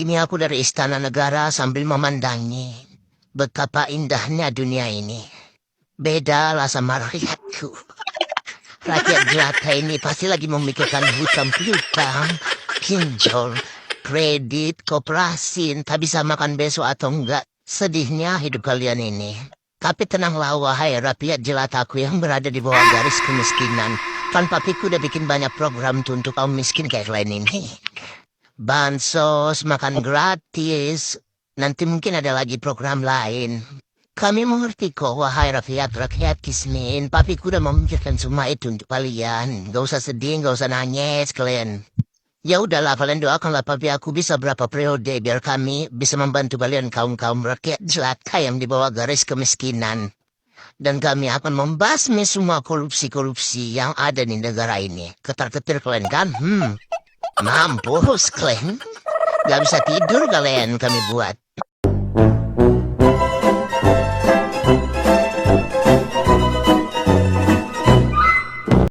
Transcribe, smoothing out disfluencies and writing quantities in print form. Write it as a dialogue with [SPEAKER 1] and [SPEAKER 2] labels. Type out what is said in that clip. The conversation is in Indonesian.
[SPEAKER 1] Ini aku dari istana negara sambil memandangi betapa indahnya dunia ini. Beda lah sama rakyatku. Rakyat jelata ini pasti lagi memikirkan hutang piutang, pinjol, kredit, koperasi, entah bisa makan besok atau enggak. Sedihnya hidup kalian ini. Tapi tenanglah wahai rakyat jelataku yang berada di bawah garis kemiskinan. Kan papiku udah bikin banyak program tuh untuk kaum miskin kayak kalian ini. Bansos, makan gratis, nanti mungkin ada lagi program lain. Kami mengerti kok, wahai rakyat kismin. Papiku udah memikirkan semua itu untuk kalian. Gak usah sedih, gak usah nangis kalian. Ya udahlah, kalian doakanlah papi aku bisa berapa periode biar kami bisa membantu kalian kaum-kaum rakyat jelata yang di bawah garis kemiskinan. Dan kami akan membasmi semua korupsi-korupsi yang ada di negara ini. Ketar-ketir kalian kan? Mampus kalian. Gak bisa tidur kalian kami buat.